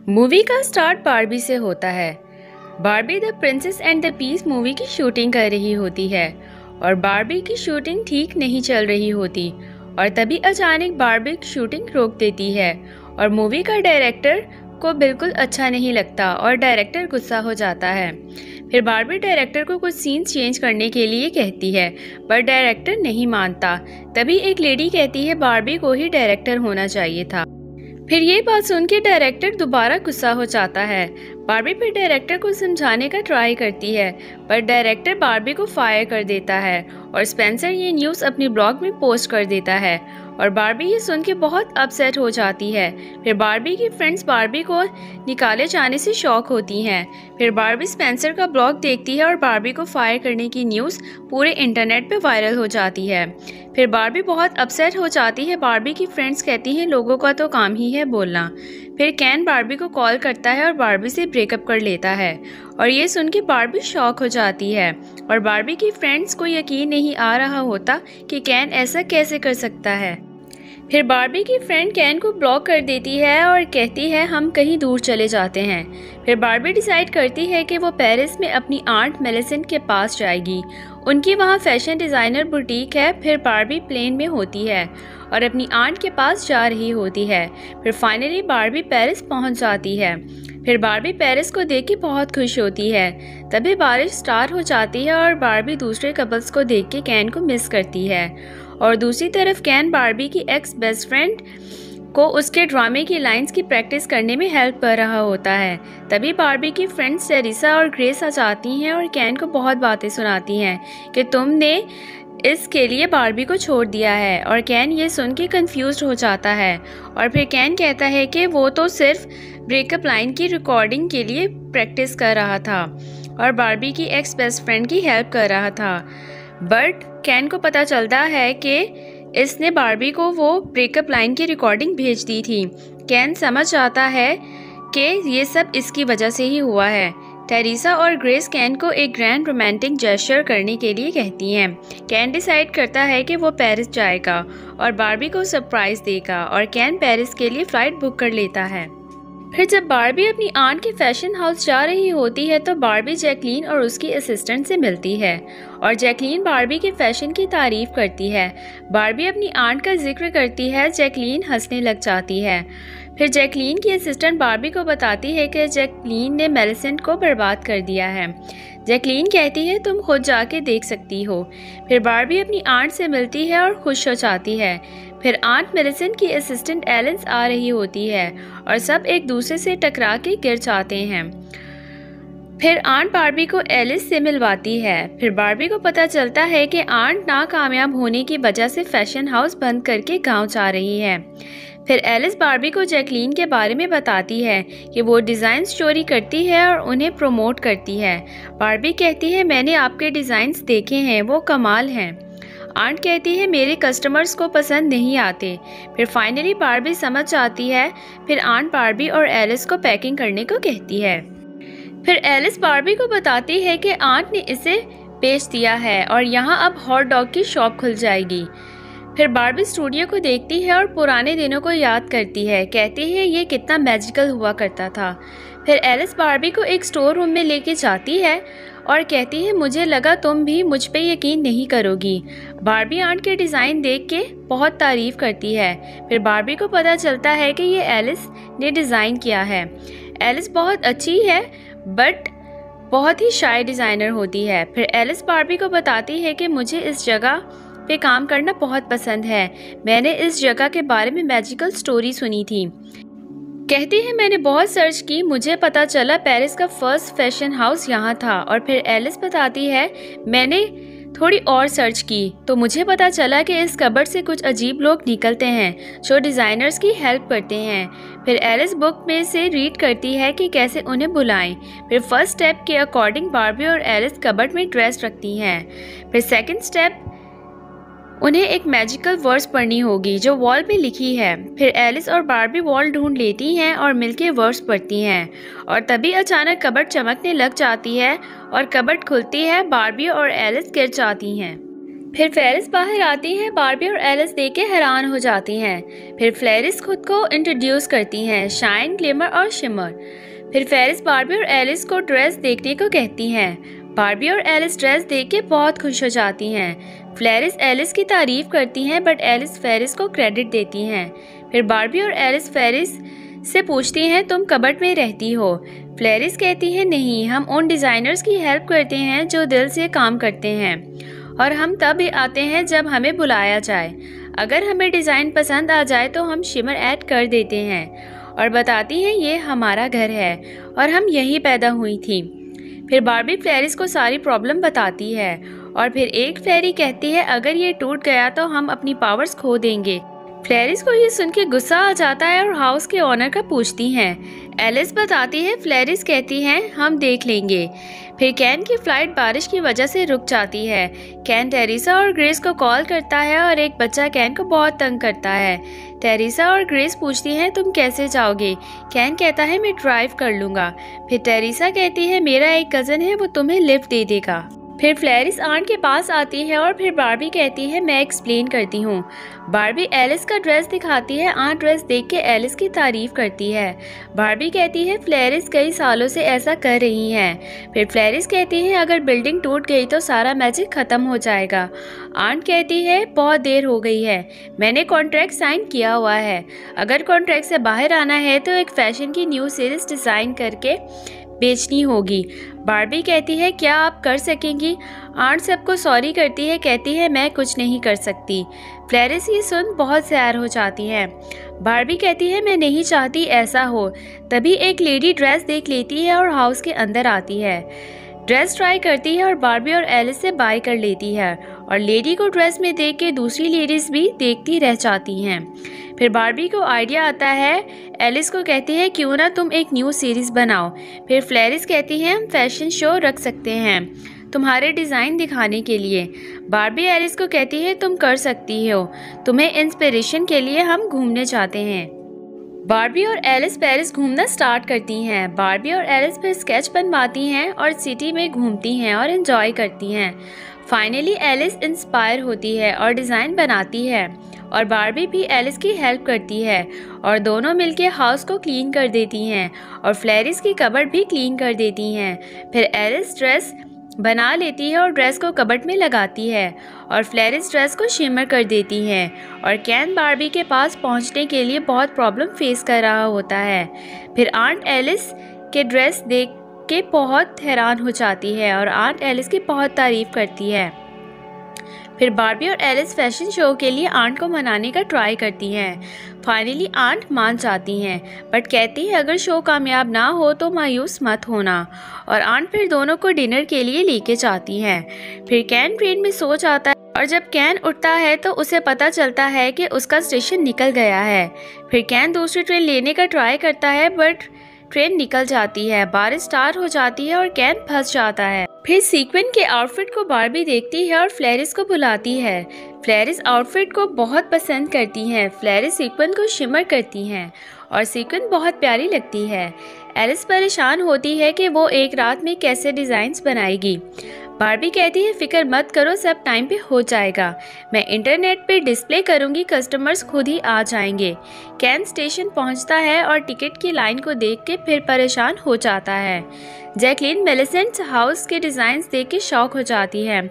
Movie का start Barbie से होता है। Barbie the princess and the piece movie की शूटिंग कर रही होती है और बारबी की शूटिंग ठीक नहीं चल रही होती और तभी अचानक बारबी शूटिंग रोक देती है और मूवी का डायरेक्टर को बिल्कुल अच्छा नहीं लगता और डायरेक्टर गुस्सा हो जाता है। फिर बारबी डायरेक्टर को कुछ सीन्स चेंज करने के लिए कहती है पर डायरेक्टर नहीं मानता। तभी एक लेडी कहती है बारबी को ही डायरेक्टर होना चाहिए था। फिर ये बात सुन के डायरेक्टर दोबारा गुस्सा हो जाता है। बारबी फिर डायरेक्टर को समझाने का ट्राई करती है पर डायरेक्टर बारबी को फायर कर देता है और स्पेंसर ये न्यूज़ अपनी ब्लॉग में पोस्ट कर देता है और बारबी ये सुन के बहुत अपसेट हो जाती है। फिर बारबी की फ्रेंड्स बारबी को निकाले जाने से शॉक होती हैं। फिर बारबी स्पेंसर का ब्लॉग देखती है और बारबी को फायर करने की न्यूज़ पूरे इंटरनेट पे वायरल हो जाती है। फिर बारबी बहुत अपसेट हो जाती है। बारबी की फ्रेंड्स कहती हैं लोगों का तो काम ही है बोलना। फिर कैन बारबी को कॉल करता है और बारबी से ब्रेकअप कर लेता है और ये सुन के बारबी शॉक हो जाती है और बारबी की फ्रेंड्स को यकीन नहीं आ रहा होता कि कैन ऐसा कैसे कर सकता है। फिर बारबी की फ्रेंड कैन को ब्लॉक कर देती है और कहती है हम कहीं दूर चले जाते हैं। फिर बारबी डिसाइड करती है कि वो पेरिस में अपनी आंट मेलिसेंट के पास जाएगी। उनकी वहाँ फैशन डिज़ाइनर बुटीक है। फिर बारबी प्लेन में होती है और अपनी आंट के पास जा रही होती है। फिर फाइनली बारबी पेरिस पहुँच जाती है। फिर बारबी पेरिस को देख के बहुत खुश होती है। तभी बारिश स्टार्ट हो जाती है और बारबी दूसरे कपल्स को देख के कैन को मिस करती है और दूसरी तरफ कैन बारबी की एक्स बेस्ट फ्रेंड को उसके ड्रामे की लाइंस की प्रैक्टिस करने में हेल्प कर रहा होता है। तभी बारबी की फ्रेंड्स टेरिसा और ग्रेस आ जाती हैं और कैन को बहुत बातें सुनाती हैं कि तुमने इसके लिए बारबी को छोड़ दिया है और कैन ये सुन के कन्फ्यूज हो जाता है और फिर कैन कहता है कि वो तो सिर्फ ब्रेकअप लाइन की रिकॉर्डिंग के लिए प्रैक्टिस कर रहा था और बारबी की एक्स बेस्ट फ्रेंड की हेल्प कर रहा था। बट कैन को पता चलता है कि इसने बारबी को वो ब्रेकअप लाइन की रिकॉर्डिंग भेज दी थी। कैन समझ जाता है कि ये सब इसकी वजह से ही हुआ है। टेरिसा और ग्रेस कैन को एक ग्रैंड रोमांटिक जेस्चर करने के लिए कहती हैं। कैन डिसाइड करता है कि वो पेरिस जाएगा और बारबी को सरप्राइज देगा और कैन पेरिस के लिए फ़्लाइट बुक कर लेता है। फिर जब बारबी अपनी आंट के फैशन हाउस जा रही होती है तो बारबी जैकलीन और उसकी असिस्टेंट से मिलती है और जैकलीन बारबी के फैशन की तारीफ करती है। बारबी अपनी आंट का जिक्र करती है। जैकलीन हंसने लग जाती है। फिर जैकलीन की असिस्टेंट बारबी को बताती है कि जैकलीन ने मेलिसेंट को बर्बाद कर दिया है। जैकलीन कहती है तुम खुद जाके देख सकती हो। फिर बारबी अपनी आंट से मिलती है और खुश हो जाती है। फिर आंट मेलिसेंट की असिस्टेंट एलिस आ रही होती है और सब एक दूसरे से टकरा के गिर जाते हैं। फिर आंट बारबी को एलिस से मिलवाती है। फिर बारबी को पता चलता है कि आंट नाकामयाब होने की वजह से फैशन हाउस बंद करके गांव जा रही है। फिर एलिस बारबी को जैकलीन के बारे में बताती है कि वो डिज़ाइन चोरी करती है और उन्हें प्रमोट करती है। बारबी कहती है मैंने आपके डिज़ाइंस देखे हैं, वो कमाल हैं। आंट कहती है मेरे कस्टमर्स को पसंद नहीं आते। फिर फाइनली बारबी समझ जाती है। फिर आंट बारबी और एलिस को पैकिंग करने को कहती है। फिर एलिस बारबी को बताती है कि आंट ने इसे बेच दिया है और यहाँ अब हॉट डॉग की शॉप खुल जाएगी। फिर बारबी स्टूडियो को देखती है और पुराने दिनों को याद करती है। कहती है ये कितना मैजिकल हुआ करता था। फिर एलिस बारबी को एक स्टोर रूम में लेके जाती है और कहती है मुझे लगा तुम भी मुझ पे यकीन नहीं करोगी। बारबी आंट के डिज़ाइन देख के बहुत तारीफ करती है। फिर बारबी को पता चलता है कि ये एलिस ने डिज़ाइन किया है। एलिस बहुत अच्छी है बट बहुत ही शाय डिज़ाइनर होती है। फिर एलिस बारबी को बताती है कि मुझे इस जगह पे काम करना बहुत पसंद है। मैंने इस जगह के बारे में मैजिकल स्टोरी सुनी थी। कहती है मैंने बहुत सर्च की, मुझे पता चला पेरिस का फर्स्ट फैशन हाउस यहाँ था। और फिर एलिस बताती है मैंने थोड़ी और सर्च की तो मुझे पता चला कि इस कबर्ड से कुछ अजीब लोग निकलते हैं जो डिज़ाइनर्स की हेल्प करते हैं। फिर एलिस बुक में से रीड करती है कि कैसे उन्हें बुलाएं। फिर फर्स्ट स्टेप के अकॉर्डिंग बारबी और एलिस कबर्ड में ड्रेस रखती हैं। फिर सेकंड स्टेप उन्हें एक मैजिकल वर्ड्स पढ़नी होगी जो वॉल पे लिखी है। फिर एलिस और बारबी वॉल ढूंढ लेती हैं और मिलके वर्ड्स पढ़ती हैं और तभी अचानक कबर्ड चमकने लग जाती है और कबर्ड खुलती है। बारबी और एलिस गिर जाती हैं। फिर फेरिस बाहर आती है। बार्बी और एलिस देख के हैरान हो जाती हैं। फिर फेरिस खुद को इंट्रोड्यूस करती हैं, शाइन, ग्लिमर और शिमर। फिर फेरिस बार्बी और एलिस को ड्रेस देखने को कहती हैं। बार्बी और एलिस ड्रेस देख के बहुत खुश हो जाती हैं। फेरिस एलिस की तारीफ करती हैं बट एलिस फेरिस को क्रेडिट देती हैं। फिर बार्बी और एलिस फेरिस से पूछती हैं, तुम कबर्ड में रहती हो? फेरिस कहती है, नहीं, हम उन डिज़ाइनर्स की हेल्प करते हैं जो दिल से काम करते हैं और हम तब आते हैं जब हमें बुलाया जाए। अगर हमें डिज़ाइन पसंद आ जाए तो हम शिमर ऐड कर देते हैं और बताती हैं ये हमारा घर है और हम यहीं पैदा हुई थी। फिर बार्बी फेरिस को सारी प्रॉब्लम बताती है और फिर एक फेरी कहती है, अगर ये टूट गया तो हम अपनी पावर्स खो देंगे। फेरिस को ये सुन के गुस्सा आ जाता है और हाउस के ओनर का पूछती हैं। एलिस बताती है। फेरिस कहती हैं, हम देख लेंगे। फिर कैन की फ्लाइट बारिश की वजह से रुक जाती है। कैन टेरिसा और ग्रेस को कॉल करता है और एक बच्चा कैन को बहुत तंग करता है। टेरिसा और ग्रेस पूछती हैं, तुम कैसे जाओगे? कैन कहता है, मैं ड्राइव कर लूँगा। फिर टेरिसा कहती है, मेरा एक कज़न है, वो तुम्हें लिफ्ट दे देगा। फिर फेरिस आंट के पास आती है और फिर बार्बी कहती है, मैं एक्सप्लेन करती हूँ। बार्बी एलिस का ड्रेस दिखाती है। आंट ड्रेस देख के एलिस की तारीफ करती है। बार्बी कहती है, फेरिस कई सालों से ऐसा कर रही हैं। फिर फेरिस कहती है, अगर बिल्डिंग टूट गई तो सारा मैजिक खत्म हो जाएगा। आंट कहती है, बहुत देर हो गई है, मैंने कॉन्ट्रैक्ट साइन किया हुआ है। अगर कॉन्ट्रैक्ट से बाहर आना है तो एक फैशन की न्यू सीरीज डिज़ाइन करके बेचनी होगी। बार्बी कहती है, क्या आप कर सकेंगी? आंट सबको सॉरी करती है, कहती है, मैं कुछ नहीं कर सकती। फेरिस ये सुन बहुत सैर हो जाती है। बार्बी कहती है, मैं नहीं चाहती ऐसा हो। तभी एक लेडी ड्रेस देख लेती है और हाउस के अंदर आती है। ड्रेस ट्राई करती है और बार्बी और एलिस से बाय कर लेती है और लेडी को ड्रेस में देख के दूसरी लेडीज भी देखती रह जाती हैं। फिर बार्बी को आइडिया आता है। एलिस को कहती है, क्यों ना तुम एक न्यू सीरीज़ बनाओ। फिर फेरिस कहती है, हम फैशन शो रख सकते हैं तुम्हारे डिज़ाइन दिखाने के लिए। बार्बी एलिस को कहती है, तुम कर सकती हो, तुम्हें इंस्पिरेशन के लिए हम घूमने जाते हैं। बार्बी और एलिस पेरिस घूमना स्टार्ट करती हैं। बार्बी और एलिस फिर स्केच बनवाती हैं और सिटी में घूमती हैं और एंजॉय करती हैं। फाइनली एलिस इंस्पायर होती है और डिज़ाइन बनाती है और बार्बी भी एलिस की हेल्प करती है और दोनों मिलके हाउस को क्लीन कर देती हैं और फेरिस की कबर्ड भी क्लीन कर देती हैं। फिर एलिस ड्रेस बना लेती है और ड्रेस को कबर्ड में लगाती है और फेरिस ड्रेस को शिमर कर देती है और कैन बार्बी के पास पहुंचने के लिए बहुत प्रॉब्लम फेस कर रहा होता है। फिर आंट एलिस के ड्रेस देख के बहुत हैरान हो जाती है और आंट एलिस की बहुत तारीफ करती है। फिर बार्बी और एलिस फैशन शो के लिए आंट को मनाने का ट्राई करती हैं। फाइनली आंट मान जाती हैं बट कहती है, अगर शो कामयाब ना हो तो मायूस मत होना। और आंट फिर दोनों को डिनर के लिए लेके जाती हैं। फिर कैन ट्रेन में सो जाता है और जब कैन उठता है तो उसे पता चलता है कि उसका स्टेशन निकल गया है। फिर कैन दूसरी ट्रेन लेने का ट्राई करता है बट ट्रेन निकल जाती है, बारिश स्टार्ट हो जाती है और कैन फंस जाता है। फिर सीक्वेन के आउटफिट को बार्बी देखती है और फेरिस को बुलाती है। फेरिस आउटफिट को बहुत पसंद करती हैं। फेरिस सीक्वेन को शिमर करती हैं और सीक्वेन बहुत प्यारी लगती है। एलिस परेशान होती है कि वो एक रात में कैसे डिज़ाइंस बनाएगी। बार्बी कहती है, फिक्र मत करो, सब टाइम पे हो जाएगा, मैं इंटरनेट पे डिस्प्ले करूंगी, कस्टमर्स खुद ही आ जाएंगे। कैन स्टेशन पहुंचता है और टिकट की लाइन को देख के फिर परेशान हो जाता है। जैकलीन मेलिसेंट हाउस के डिज़ाइंस देख के शॉक हो जाती है।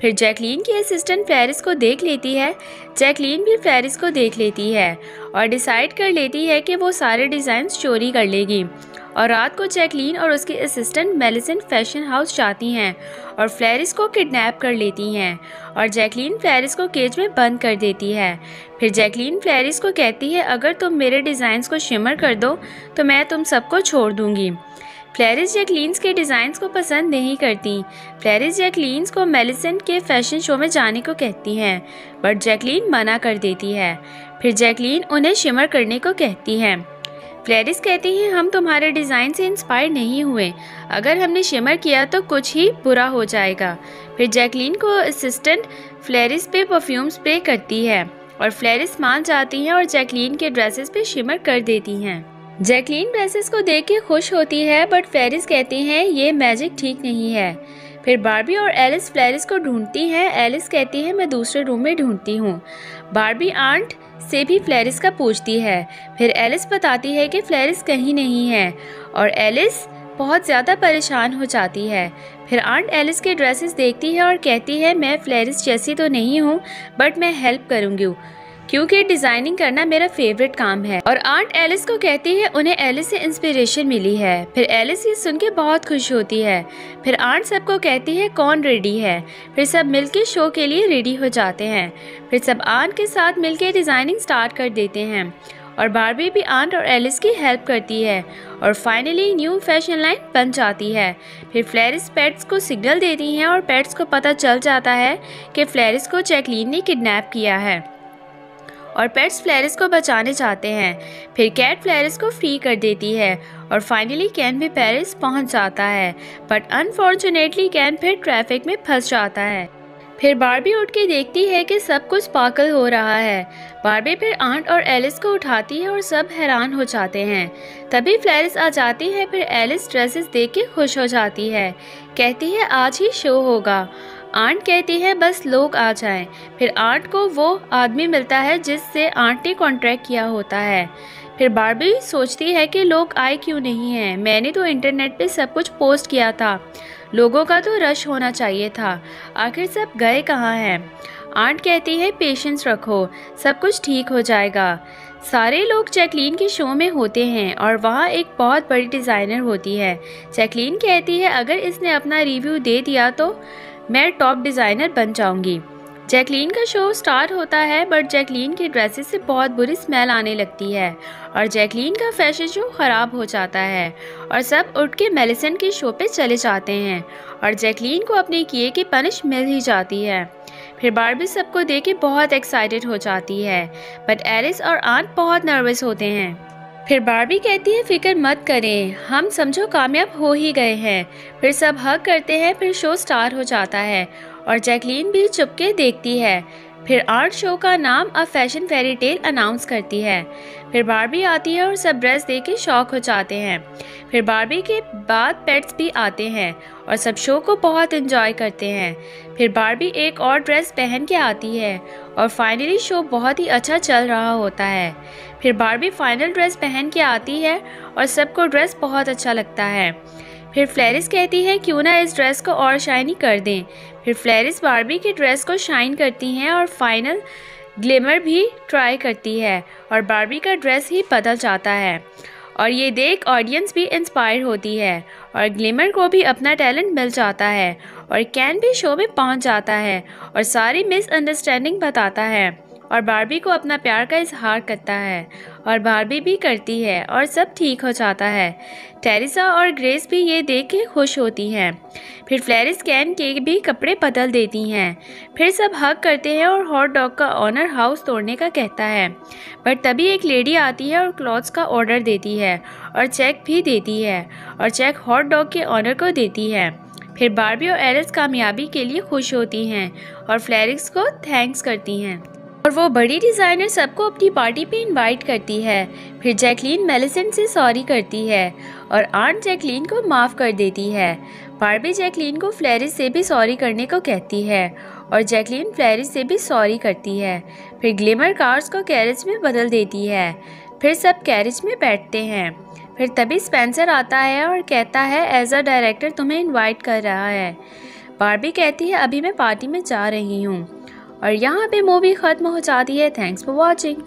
फिर जैकलीन की असिस्टेंट फेरिस को देख लेती है। जैकलीन भी फेरिस को देख लेती है और डिसाइड कर लेती है कि वो सारे डिज़ाइंस चोरी कर लेगी। और रात को जैकलीन और उसकी असिस्टेंट मेलिसेंट फैशन हाउस जाती हैं और फेरिस को किडनैप कर लेती हैं और जैकलीन फेरिस को केज में बंद कर देती है। फिर जैकलीन फेरिस को कहती है, अगर तुम मेरे डिज़ाइंस को शिमर कर दो तो मैं तुम सबको छोड़ दूंगी। फेरिस जैकलीन्स के डिज़ाइंस को पसंद नहीं करती। फेरिस जैकलीन्स को मेलिसेंट के फैशन शो में जाने को कहती हैं बट जैकलीन मना कर देती है। फिर जैकलीन उन्हें शिमर करने को कहती है। फेरिस कहती हैं, हम तुम्हारे डिज़ाइन से इंस्पायर नहीं हुए, अगर हमने शिमर किया तो कुछ ही बुरा हो जाएगा। फिर जैकलीन को असिस्टेंट फेरिस पे परफ्यूम स्प्रे करती है और फेरिस मान जाती हैं और जैकलीन के ड्रेसेस पे शिमर कर देती हैं। जैकलीन ड्रेसेस को देख के खुश होती है बट फेरिस कहती हैं, ये मैजिक ठीक नहीं है। फिर बार्बी और एलिस फ्लैरिस को ढूंढती हैं। एलिस कहती है मैं दूसरे रूम में ढूंढती हूँ। बार्बी आंट से भी फ्लैरिस का पूछती है। फिर एलिस बताती है कि फ्लैरिस कहीं नहीं है और एलिस बहुत ज़्यादा परेशान हो जाती है। फिर आंट एलिस के ड्रेसेस देखती है और कहती है मैं फ्लैरिस जैसी तो नहीं हूँ बट मैं हेल्प करूँगी क्योंकि डिज़ाइनिंग करना मेरा फेवरेट काम है। और आंट एलिस को कहती है उन्हें एलिस से इंस्पिरेशन मिली है। फिर एलिस ये सुन के बहुत खुश होती है। फिर आंट सबको कहती है कौन रेडी है। फिर सब मिलके शो के लिए रेडी हो जाते हैं। फिर सब आंट के साथ मिलके डिज़ाइनिंग स्टार्ट कर देते हैं और बार्बी भी आंट और एलिस की हेल्प करती है और फाइनली न्यू फैशन लाइन बन जाती है। फिर फ्लैरिस पेट्स को सिग्नल देती हैं और पेट्स को पता चल जाता है कि फ्लैरिस को जैकलीन ने किडनैप किया है और पेट्स फ्लैरिस को बचाने चाहते हैं। फिर कैट फ्लैरिस को फ्री कर देती है और फाइनली कैन भी पेरिस पहुंच जाता है बट अनफॉर्चुनेटली कैन फिर ट्रैफिक में फंस जाता है। फिर बार्बी उठ के देखती है कि सब कुछ पागल हो रहा है। बार्बी फिर आंट और एलिस को उठाती है और सब हैरान हो जाते हैं। तभी फ्लैरिस आ जाती है। फिर एलिस ड्रेसेस देख के खुश हो जाती है, कहती है आज ही शो होगा। आंट कहती है बस लोग आ जाएं। फिर आंट को वो आदमी मिलता है जिससे आंट ने कॉन्ट्रैक्ट किया होता है। फिर बार्बी सोचती है कि लोग आए क्यों नहीं हैं, मैंने तो इंटरनेट पे सब कुछ पोस्ट किया था, लोगों का तो रश होना चाहिए था, आखिर सब गए कहाँ हैं। आंट कहती है पेशेंस रखो, सब कुछ ठीक हो जाएगा। सारे लोग जैकलीन के शो में होते हैं और वहाँ एक बहुत बड़ी डिज़ाइनर होती है। जैकलीन कहती है अगर इसने अपना रिव्यू दे दिया तो मैं टॉप डिज़ाइनर बन जाऊंगी। जैकलीन का शो स्टार्ट होता है बट जैकलीन के ड्रेसेस से बहुत बुरी स्मेल आने लगती है और जैकलीन का फैशन शो ख़राब हो जाता है और सब उठ के मेलिसेंट के शो पे चले जाते हैं और जैकलीन को अपने किए की पनिश मिल ही जाती है। फिर बार्बी सबको देख के बहुत एक्साइटेड हो जाती है बट एलिस और आंट बहुत नर्वस होते हैं। फिर बार्बी कहती है फिक्र मत करें, हम समझो कामयाब हो ही गए हैं। फिर सब हग करते हैं। फिर शो स्टार्ट हो जाता है और जैकलीन भी चुपके देखती है। फिर आर्ट शो का नाम a fashion fairy tale announce करती है। फिर बार्बी आती है और सब ड्रेस देख के शॉक हो जाते हैं। फिर बार्बी के बाद पेट्स भी आते हैं और सब शो को बहुत एंजॉय करते हैं। फिर बार्बी एक और ड्रेस पहन के आती है और फाइनली शो बहुत ही अच्छा चल रहा होता है। फिर बार्बी फाइनल ड्रेस पहन के आती है और सबको ड्रेस बहुत अच्छा लगता है। फिर फ्लैरिस कहती है क्यों ना इस ड्रेस को और शाइनी कर दें। फिर फ्लैरिस बार्बी की ड्रेस को शाइन करती हैं और फाइनल ग्लिमर भी ट्राई करती है और बार्बी का ड्रेस ही बदल जाता है और ये देख ऑडियंस भी इंस्पायर होती है और ग्लिमर को भी अपना टैलेंट मिल जाता है और कैन भी शो में पहुंच जाता है और सारी मिसअंडरस्टैंडिंग बताता है और बार्बी को अपना प्यार का इजहार करता है और बार्बी भी करती है और सब ठीक हो जाता है। टेरिसा और ग्रेस भी ये देख के खुश होती हैं। फिर फ्लैरिस कैन के भी कपड़े बदल देती हैं। फिर सब हग करते हैं और हॉट डॉग का ऑनर हाउस तोड़ने का कहता है बट तभी एक लेडी आती है और क्लॉथ्स का ऑर्डर देती है और चेक भी देती है और चेक हॉट डॉग के ऑनर को देती है। फिर बार्बी और एलिस कामयाबी के लिए खुश होती हैं और फ्लैरिस को थैंक्स करती हैं और वो बड़ी डिज़ाइनर सबको अपनी पार्टी पे इनवाइट करती है। फिर जैकलीन मेलिसेंट से सॉरी करती है और आंट जैकलीन को माफ़ कर देती है। बार्बी जैकलीन को फ्लैरिस से भी सॉरी करने को कहती है और जैकलीन फ्लैरिस से भी सॉरी करती है। फिर ग्लिमर कार्स को कैरेज में बदल देती है। फिर सब कैरेज में बैठते हैं। फिर तभी स्पेंसर आता है और कहता है एज अ डायरेक्टर तुम्हें इन्वाइट कर रहा है। बार्बी कहती है अभी मैं पार्टी में जा रही हूँ और यहाँ पे मूवी ख़त्म हो जाती है। Thanks for watching.